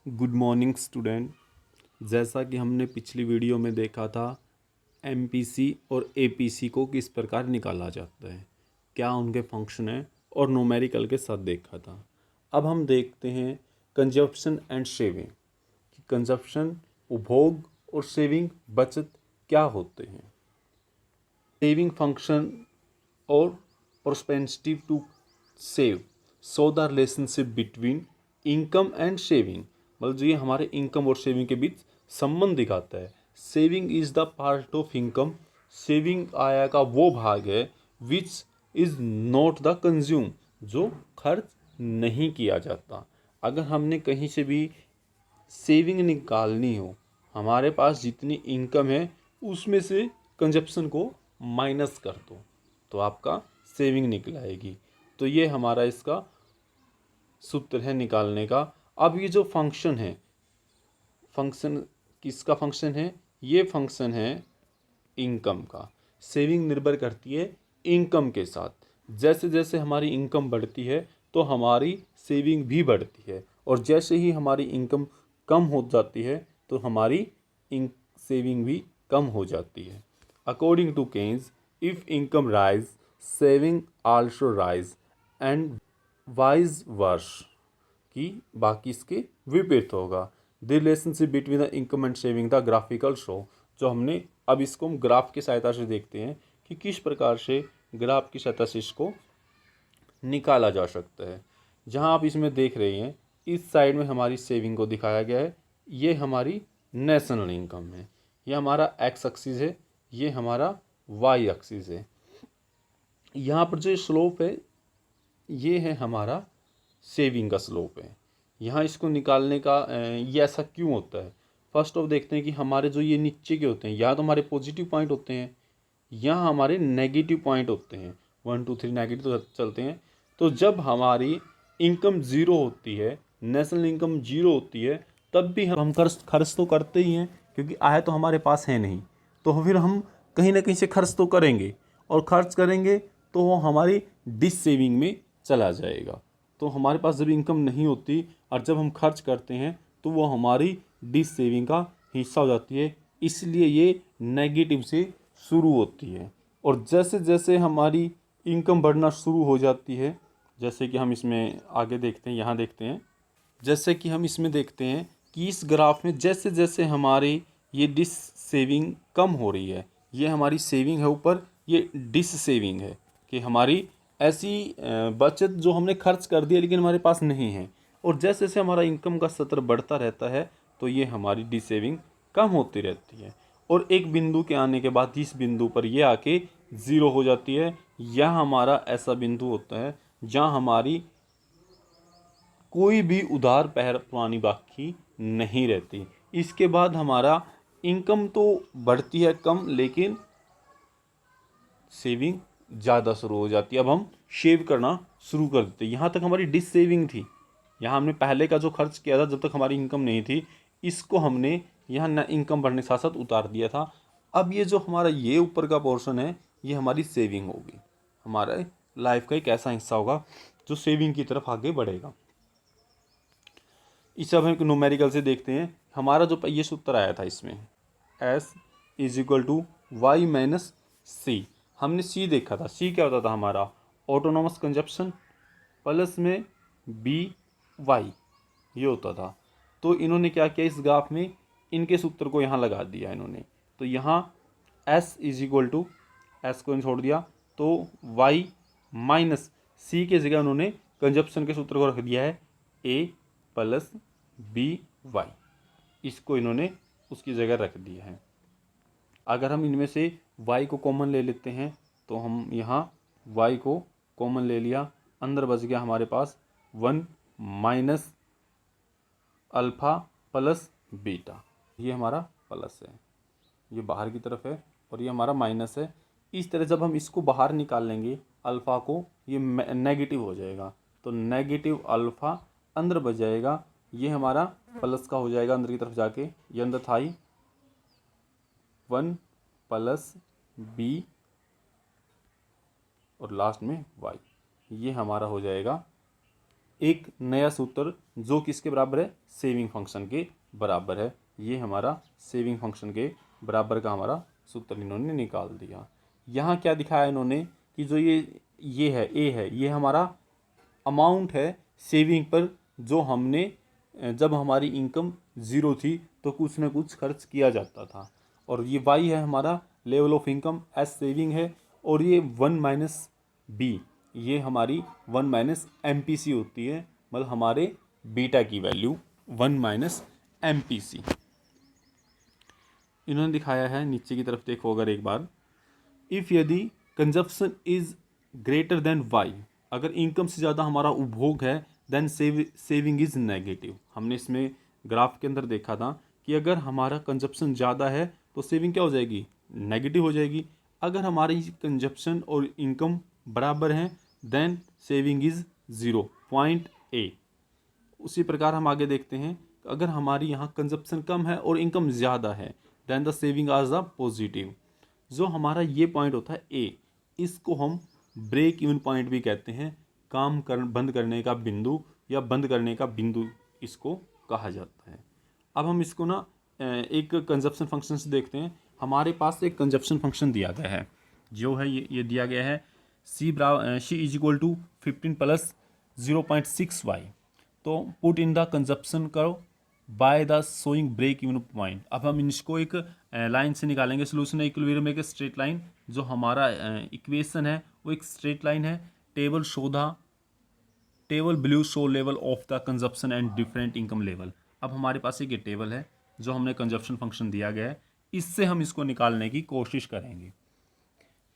Good morning student. जैसा कि हमने पिछली वीडियो में देखा था, एमपीसी और एपीसी को किस प्रकार निकाला जाता है, क्या उनके फंक्शन है और न्यूमेरिकल के साथ देखा था। अब हम देखते हैं कंजप्शन एंड सेविंग कि कंजप्शन उपभोग और सेविंग बचत क्या होते हैं। सेविंग फंक्शन और propensity to save so the relationship between income and saving, मतलब जो ये हमारे इनकम और सेविंग के बीच संबंध दिखाता है। Saving is the part of income, saving आय का वो भाग है which is not the consume, जो खर्च नहीं किया जाता। अगर हमने कहीं से भी सेविंग निकालनी हो, हमारे पास जितनी इनकम है उसमें से कंजप्शन को माइनस कर दो तो आपका सेविंग निकल आएगी। तो ये हमारा इसका सूत्र है निकालने का। अब ये जो फंक्शन है, फंक्शन किसका फंक्शन है? ये फंक्शन है इनकम का। सेविंग निर्भर करती है इनकम के साथ। जैसे जैसे हमारी इनकम बढ़ती है तो हमारी सेविंग भी बढ़ती है, और जैसे ही हमारी इनकम कम हो जाती है तो हमारी सेविंग भी कम हो जाती है। According to Keynes, if income rise saving also rise and vice versa, कि बाकी इसके विपरीत होगा। The relationship between the income and saving the graphical show, जो हमने अब इसको हम ग्राफ की सहायता से देखते हैं कि किस प्रकार से ग्राफ की सहायता से इसको निकाला जा सकता है। जहां आप इसमें देख रहे हैं, इस साइड में हमारी सेविंग को दिखाया गया है, ये हमारी नेशनल इनकम है, ये हमारा एक्स एक्सिस है, ये हमारा वाई एक्सिस है। यहाँ पर जो स्लोप है ये है हमारा सेविंग का स्लोप है। यहाँ इसको निकालने का ये ऐसा क्यों होता है? फर्स्ट ऑफ देखते हैं कि हमारे जो ये नीचे के होते हैं, या तो हमारे पॉजिटिव पॉइंट होते हैं या हमारे नेगेटिव पॉइंट होते हैं। 1 2 3 नेगेटिव तो चलते हैं। तो जब हमारी इनकम ज़ीरो होती है, नेशनल इनकम ज़ीरो होती है, तब भी हम खर्च तो करते ही हैं, क्योंकि आय तो हमारे पास है नहीं। तो फिर हम कहीं ना कहीं से खर्च तो करेंगे, और खर्च करेंगे तो वो हमारी डिस सेविंग में चला जाएगा। तो हमारे पास जब इनकम नहीं होती और जब हम खर्च करते हैं तो वो हमारी डिस सेविंग का हिस्सा हो जाती है। इसलिए ये नेगेटिव से शुरू होती है, और जैसे जैसे हमारी इनकम बढ़ना शुरू हो जाती है, जैसे कि हम इसमें आगे देखते हैं, यहाँ देखते हैं, जैसे कि हम इसमें देखते हैं कि इस ग्राफ में जैसे जैसे हमारी ये डिस सेविंग कम हो रही है, ये हमारी सेविंग है ऊपर, ये डिस सेविंग है कि हमारी ऐसी बचत जो हमने खर्च कर दिया लेकिन हमारे पास नहीं है। और जैसे जैसे हमारा इनकम का स्तर बढ़ता रहता है तो ये हमारी डिस सेविंग कम होती रहती है, और एक बिंदु के आने के बाद इस बिंदु पर ये आके ज़ीरो हो जाती है। यह हमारा ऐसा बिंदु होता है जहाँ हमारी कोई भी उधार पुरानी बाकी नहीं रहती। इसके बाद हमारा इनकम तो बढ़ती है कम, लेकिन सेविंग ज़्यादा शुरू हो जाती है। अब हम सेव करना शुरू कर देते हैं। यहाँ तक हमारी डिस सेविंग थी, यहाँ हमने पहले का जो खर्च किया था जब तक हमारी इनकम नहीं थी, इसको हमने यहाँ न इनकम बढ़ने के साथ साथ उतार दिया था। अब ये जो हमारा ये ऊपर का पोर्शन है, ये हमारी सेविंग होगी, हमारे लाइफ का एक ऐसा हिस्सा होगा जो सेविंग की तरफ आगे बढ़ेगा। इसे अब हम एक न्यूमेरिकल से देखते हैं। हमारा जो ये सूत्र आया था इसमें S is equal to Y minus C, हमने सी देखा था। सी क्या होता था? हमारा ऑटोनोमस कंजप्शन प्लस में बी वाई, ये होता था। तो इन्होंने क्या किया, इस ग्राफ में इनके सूत्र को यहाँ लगा दिया इन्होंने। तो यहाँ S is equal to, S को छोड़ दिया, तो वाई माइनस सी के जगह उन्होंने कंजप्शन के सूत्र को रख दिया है ए प्लस बी वाई, इसको इन्होंने उसकी जगह रख दिया है। अगर हम इनमें से y को कॉमन ले लेते हैं तो हम यहाँ y को कॉमन ले लिया, अंदर बच गया हमारे पास 1 माइनस अल्फ़ा प्लस बीटा, ये हमारा प्लस है, ये बाहर की तरफ है, और ये हमारा माइनस है। इस तरह जब हम इसको बाहर निकाल लेंगे अल्फ़ा को, ये नेगेटिव हो जाएगा, तो नेगेटिव अल्फ़ा अंदर बच जाएगा, ये हमारा प्लस का हो जाएगा अंदर की तरफ जाके, ये अंदर था ही 1 प्लस बी और लास्ट में वाई, ये हमारा हो जाएगा एक नया सूत्र जो किसके बराबर है, सेविंग फंक्शन के बराबर है। ये हमारा सेविंग फंक्शन के बराबर का हमारा सूत्र इन्होंने निकाल दिया। यहाँ क्या दिखाया इन्होंने कि जो ये है ए है, ये हमारा अमाउंट है सेविंग पर जो हमने जब हमारी इनकम ज़ीरो थी तो कुछ ना कुछ खर्च किया जाता था। और ये वाई है हमारा level of income, S saving है। और ये 1 माइनस बी, ये हमारी 1 माइनस एम पी सी होती है, मतलब हमारे बीटा की value 1 minus M P C. इन्होंने दिखाया है नीचे की तरफ देखो अगर एक बार, इफ़ यदि consumption is greater than Y, अगर इनकम से ज़्यादा हमारा उपभोग है, देन सेविंग इज नेगेटिव। हमने इसमें ग्राफ के अंदर देखा था कि अगर हमारा कंजप्शन ज़्यादा है तो सेविंग क्या हो जाएगी, नेगेटिव हो जाएगी। अगर हमारी कंजप्शन और इनकम बराबर हैं then saving is 0 point A. उसी प्रकार हम आगे देखते हैं, अगर हमारी यहाँ कंजप्शन कम है और इनकम ज़्यादा है देन द सेविंग आज द पॉजिटिव। जो हमारा ये पॉइंट होता है ए, इसको हम ब्रेक इवन पॉइंट भी कहते हैं, बंद करने का बिंदु या बंद करने का बिंदु इसको कहा जाता है। अब हम इसको ना एक कंजप्शन फंक्शन से देखते हैं। हमारे पास एक कंजप्शन फंक्शन दिया गया है, जो है ये दिया गया है C is equal to 15 plus 0.6y। तो पुट इन द कंजप्शन करो by the showing break even point. अब हम इसको एक लाइन से निकालेंगे। सोल्यूशन इक्विलिब्रियम एक स्ट्रेट लाइन, जो हमारा इक्वेशन है वो एक स्ट्रेट लाइन है। Table blue show level of the consumption and different income level. अब हमारे पास एक ये टेबल है जो हमने कंजप्शन फंक्शन दिया गया है, इससे हम इसको निकालने की कोशिश करेंगे।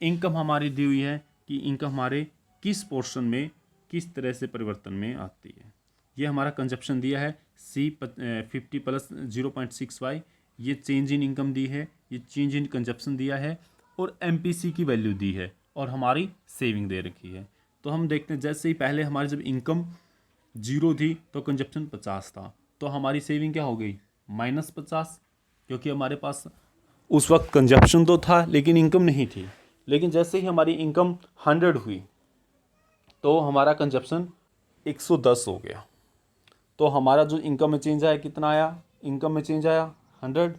इनकम हमारी दी हुई है कि इनकम हमारे किस पोर्शन में किस तरह से परिवर्तन में आती है। ये हमारा कंजप्शन दिया है सी 50 प्लस 0.6y, ये चेंज इन इनकम दी है, ये चेंज इन कंजप्शन दिया है, और एमपीसी की वैल्यू दी है, और हमारी सेविंग दे रखी है। तो हम देखते हैं जैसे ही पहले हमारी जब इनकम 0 थी तो कंजप्शन 50 था, तो हमारी सेविंग क्या हो गई, -50, क्योंकि हमारे पास उस वक्त कंजप्शन तो था लेकिन इनकम नहीं थी। लेकिन जैसे ही हमारी इनकम 100 हुई तो हमारा कंजप्शन 110 हो गया। तो हमारा जो इनकम में चेंज आया कितना आया, इनकम में चेंज आया 100,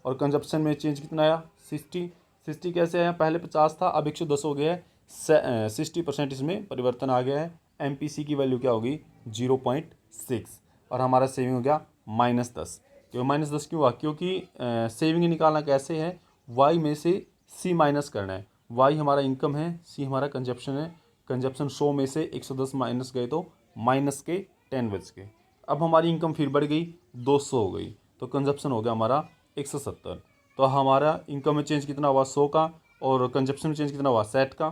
और कंजप्शन में चेंज कितना आया 60 कैसे आया, पहले 50 था अब 110 हो गया है, 60% इसमें परिवर्तन आ गया है। एमपीसी की वैल्यू क्या होगी 0.6, और हमारा सेविंग हो गया -10। क्यों -10 क्यों हुआ, क्योंकि सेविंग निकालना कैसे है, वाई में से सी माइनस करना है। वाई हमारा इनकम है, सी हमारा कंजप्शन है। कंजप्शन 100 में से 110 माइनस गए तो माइनस के 10 बच गए। अब हमारी इनकम फिर बढ़ गई 200 हो गई, तो कंजप्शन हो गया हमारा 170। तो हमारा इनकम में चेंज कितना हुआ 100 का, और कंजप्शन में चेंज कितना हुआ 60 का।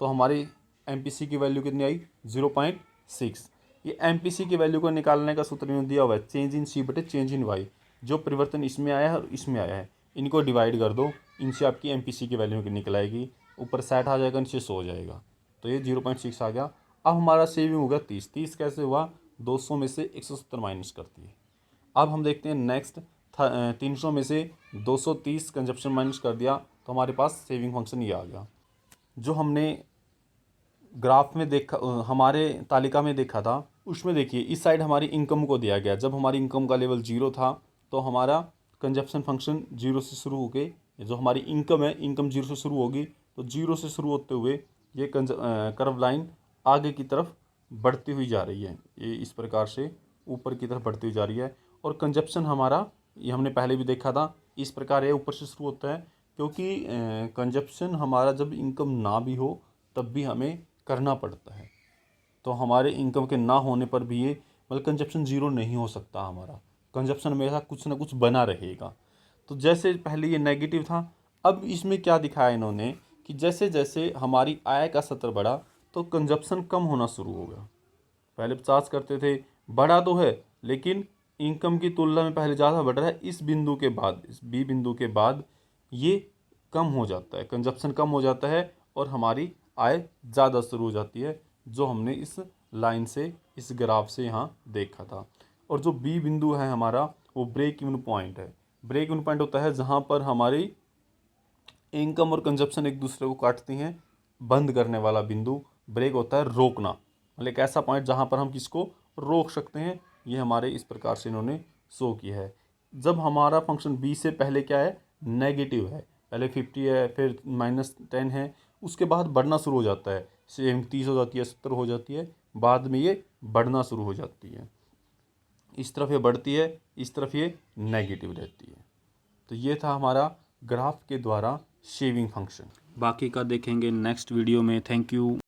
तो हमारी एमपीसी की वैल्यू कितनी आई 0.6। ये एमपीसी की वैल्यू को निकालने का सूत्र में दिया हुआ है चेंज इन सी बटे चेंज इन वाई। जो परिवर्तन इसमें आया है और इसमें आया है, इनको डिवाइड कर दो, इनसे आपकी एमपीसी की वैल्यू निकल आएगी। ऊपर 60 आ जाएगा, नीचे 100 हो जाएगा, तो ये 0.6 आ गया। अब हमारा सेविंग हो गया 30 कैसे हुआ, 200 में से 170 माइनस करती है। अब हम देखते हैं नेक्स्ट 300 में से 230 कंजप्शन माइनस कर दिया, तो हमारे पास सेविंग फंक्शन ये आ गया। जो हमने ग्राफ में देखा, हमारे तालिका में देखा था, उसमें देखिए इस साइड हमारी इनकम को दिया गया। जब हमारी इनकम का लेवल 0 था तो हमारा कंजप्शन फंक्शन 0 से शुरू होके, जो हमारी इनकम है इनकम 0 से शुरू होगी, तो 0 से शुरू होते हुए ये कर्व लाइन आगे की तरफ बढ़ती हुई जा रही है। ये इस प्रकार से ऊपर की तरफ बढ़ती हुई जा रही है। और कंजप्शन हमारा, ये हमने पहले भी देखा था, इस प्रकार ये ऊपर से शुरू होता है, क्योंकि कंजप्शन हमारा जब इनकम ना भी हो तब भी हमें करना पड़ता है। तो हमारे इनकम के ना होने पर भी ये मतलब कंजप्शन 0 नहीं हो सकता, हमारा कंजप्शन हमेशा कुछ ना कुछ बना रहेगा। तो जैसे पहले ये नेगेटिव था, अब इसमें क्या दिखाया इन्होंने कि जैसे जैसे हमारी आय का स्तर बढ़ा तो कंजप्शन कम होना शुरू हो गया। पहले 50 करते थे, बढ़ा तो है लेकिन इनकम की तुलना में पहले ज़्यादा बढ़ रहा है। इस बिंदु के बाद, इस बी बिंदु के बाद ये कम हो जाता है, कंजप्शन कम हो जाता है और हमारी आय ज़्यादा शुरू हो जाती है, जो हमने इस लाइन से, इस ग्राफ से यहाँ देखा था। और जो बी बिंदु है हमारा, वो ब्रेक इवन पॉइंट है। ब्रेक इवन पॉइंट होता है जहाँ पर हमारी इनकम और कंजप्शन एक दूसरे को काटती हैं, बंद करने वाला बिंदु। ब्रेक होता है रोकना, मतलब एक ऐसा पॉइंट जहाँ पर हम किसको रोक सकते हैं, ये हमारे इस प्रकार से इन्होंने शो किया है। जब हमारा फंक्शन b से पहले क्या है, नेगेटिव है, पहले 50 है, फिर -10 है, उसके बाद बढ़ना शुरू हो जाता है, सेम 30 हो जाती है, 70 हो जाती है, बाद में ये बढ़ना शुरू हो जाती है, इस तरफ ये बढ़ती है, इस तरफ ये नेगेटिव रहती है। तो ये था हमारा ग्राफ के द्वारा शेविंग फंक्शन। बाकी का देखेंगे नेक्स्ट वीडियो में। Thank you.